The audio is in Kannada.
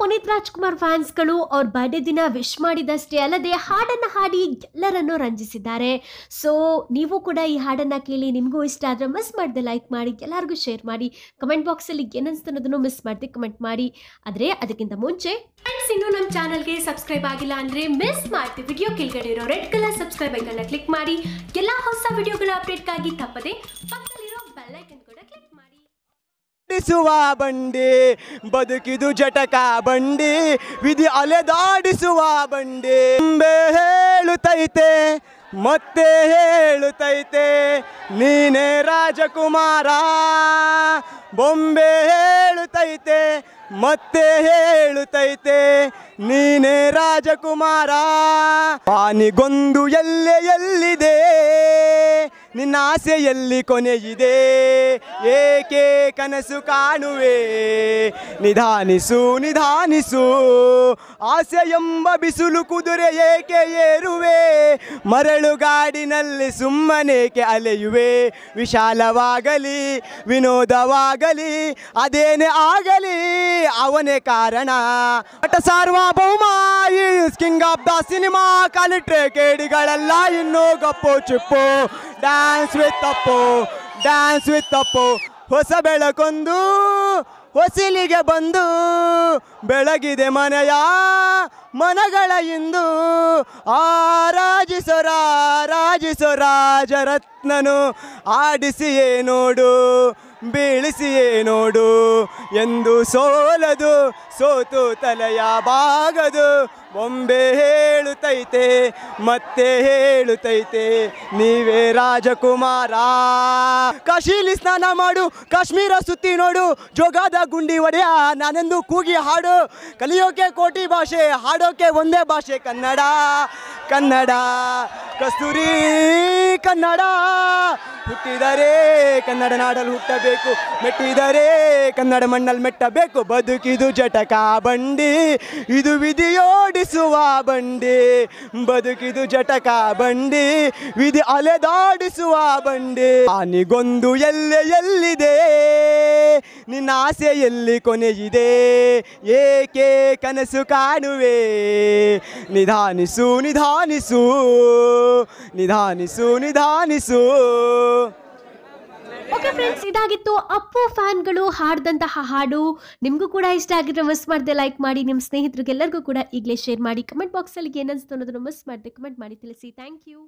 ಪುನೀತ್ ರಾಜ್ಕುಮಾರ್ ಫ್ಯಾನ್ಸ್ಗಳು ಅವ್ರ ಬರ್ಡೇ ದಿನ ವಿಶ್ ಮಾಡಿದಷ್ಟೇ ಅಲ್ಲದೆ ಹಾಡನ್ನು ಹಾಡಿ ಎಲ್ಲರನ್ನೂ ರಂಜಿಸಿದ್ದಾರೆ. ಸೊ ನೀವು ಕೂಡ ಈ ಹಾಡನ್ನು ಕೇಳಿ ನಿಮಗೂ ಇಷ್ಟ ಆದರೆ ಮಿಸ್ ಮಾಡದೆ ಲೈಕ್ ಮಾಡಿ, ಎಲ್ಲರಿಗೂ ಶೇರ್ ಮಾಡಿ, ಕಮೆಂಟ್ ಬಾಕ್ಸಲ್ಲಿ ಏನನ್ನಿಸ್ತು ಅನ್ನೋದನ್ನು ಮಿಸ್ ಮಾಡದೆ ಕಮೆಂಟ್ ಮಾಡಿ. ಆದರೆ ಅದಕ್ಕಿಂತ ಮುಂಚೆ ಫ್ರೆಂಡ್ಸ್, ಇನ್ನೂ ನಮ್ಮ ಚಾನಲ್ಗೆ ಸಬ್ಸ್ಕ್ರೈಬ್ ಆಗಿಲ್ಲ ಅಂದರೆ ಮಿಸ್ ಮಾಡ್ತೀವಿ. ವಿಡಿಯೋ ಕೆಳಗಡೆ ಇರೋ ರೆಡ್ ಕಲರ್ ಸಬ್ಸ್ಕ್ರೈಬ್ ಐಕನ್ನ ಕ್ಲಿಕ್ ಮಾಡಿ. ಎಲ್ಲ ಹೊಸ ವಿಡಿಯೋಗಳ ಅಪ್ಡೇಟ್ಗಾಗಿ ತಪ್ಪದೆ ಪಕ್ಕದಲ್ಲಿರೋ ಬೆಲ್ ಐಕನ್ ಕೂಡ ಕ್ಲಿಕ್ ಮಾಡಿ. ಡಿಸುವ ಬಂಡಿ ಬದುಕಿದು ಜಟಕ ಬಂಡಿ, ವಿಧಿ ಅಲೆದಾಡಿಸುವ ಬಂಡಿ. ಬೊಂಬೆ ಹೇಳುತ್ತೈತೆ ಮತ್ತೆ ಹೇಳುತ್ತೈತೆ ನೀನೇ ರಾಜಕುಮಾರ, ಬೊಂಬೆ ಹೇಳುತ್ತೈತೆ ಮತ್ತೆ ಹೇಳುತ್ತೈತೆ ನೀನೇ ರಾಜಕುಮಾರ. ಪಾನಿಗೊಂದು ಎಲ್ಲಿದೆ ನಿನ್ನ ಆಸೆಯಲ್ಲಿ ಕೊನೆಯಿದೆ, ಏಕೆ ಕನಸು ಕಾಣುವೆ ನಿಧಾನಿಸು ನಿಧಾನಿಸು, ಆಸೆ ಎಂಬ ಬಿಸಿಲು ಕುದುರೆ ಏಕೆ ಏರುವೆ, ಮರಳುಗಾಡಿನಲ್ಲಿ ಸುಮ್ಮನೇಕೆ ಅಲೆಯುವೆ. ವಿಶಾಲವಾಗಲಿ ವಿನೋದವಾಗಲಿ ಅದೇನೇ ಆಗಲಿ ಅವನೇ ಕಾರಣ. ನಟ ಸಾರ್ವಭೌಮ is king of the cinema, ಕಾಲಿಟ್ರೆ ಕೇಡಿಗಳೆಲ್ಲ ಇನ್ನೂ ಗಪ್ಪು ಚಿಪ್ಪು. Dance with Appu, dance with Appu. ಹೊಸ ಬೆಳಕೊಂದು ಹೊಸಿಲಿಗೆ ಬಂದು ಬೆಳಗಿದೆ ಮನೆಯ ಮನಗಳ ಇಂದು. ಆರಾಜಿಸೋ ರಾಜರತ್ನನು, ಆಡಿಸಿಯೇ ನೋಡು ಬೀಳಿಸಿಯೇ ನೋಡು, ಎಂದು ಸೋಲದು ಸೋತು ತಲೆಯ ಬಾಗದು. ಬೊಂಬೆ ಹೇಳುತ್ತೈತೆ ಮತ್ತೆ ಹೇಳುತ್ತೈತೆ ನೀವೇ ರಾಜಕುಮಾರ. ಕಾಶಿಲಿ ಸ್ನಾನ ಮಾಡು, ಕಾಶ್ಮೀರ ಸುತ್ತಿ ನೋಡು, ಜೋಗದ ಗುಂಡಿ ಒಡೆಯ ನಾನೆಂದು ಕೂಗಿ ಹಾಡು. ಕಲಿಯೋಕೆ ಕೋಟಿ ಭಾಷೆ, ಹಾಡೋಕೆ ಒಂದೇ ಭಾಷೆ ಕನ್ನಡ. ಕನ್ನಡ ಕಸ್ತೂರಿ ಕನ್ನಡ, ಹುಟ್ಟಿದರೆ ಕನ್ನಡ ನಾಡಲ್ಲಿ ಹುಟ್ಟಬೇಕು, ಮೆಟ್ಟಿದರೆ ಕನ್ನಡ ಮಣ್ಣಲ್ಲಿ ಮೆಟ್ಟಬೇಕು. ಬದುಕಿದು ಜಟಕ ಬಂಡಿ, ಇದು ವಿಧಿಯೋಡಿಸುವ ಬಂಡಿ. ಬದುಕಿದು ಜಟಕ ಬಂಡಿ, ವಿಧಿ ಅಲೆದಾಡಿಸುವ ಬಂಡಿ. ಆನಿಗೊಂದು ಎಲ್ಲಿದೆ ನಿನ್ನ ಆಸೆಯಲ್ಲಿ ಕೊನೆಯಿದೆ, ಏಕೆ ಕನಸು ಕಾಣುವೆ ನಿಧಾನಿಸು ನಿಧಾನಿಸು ನಿಧಾನಿಸು ನಿಧಾನಿಸು. ಓಕೆ ಫ್ರೆಂಡ್ಸ್, ಇದಾಗಿತ್ತು ಅಪ್ಪು ಫ್ಯಾನ್ಗಳು ಹಾಡಿದಂತಹ ಹಾಡು. ನಿಮಗೂ ಕೂಡ ಇಷ್ಟ ಆಗಿದ್ರೆ ಮಿಸ್ ಮಾಡದೆ ಲೈಕ್ ಮಾಡಿ, ನಿಮ್ಮ ಸ್ನೇಹಿತರಿಗೆಲ್ಲರಿಗೂ ಕೂಡ ಈಗಲೇ ಶೇರ್ ಮಾಡಿ. ಕಮೆಂಟ್ ಬಾಕ್ಸಲ್ಲಿ ಏನನ್ನಿಸ್ತು ಅನ್ನೋದನ್ನು ಮಿಸ್ ಮಾಡದೆ ಕಮೆಂಟ್ ಮಾಡಿ ತಿಳಿಸಿ. Thank you.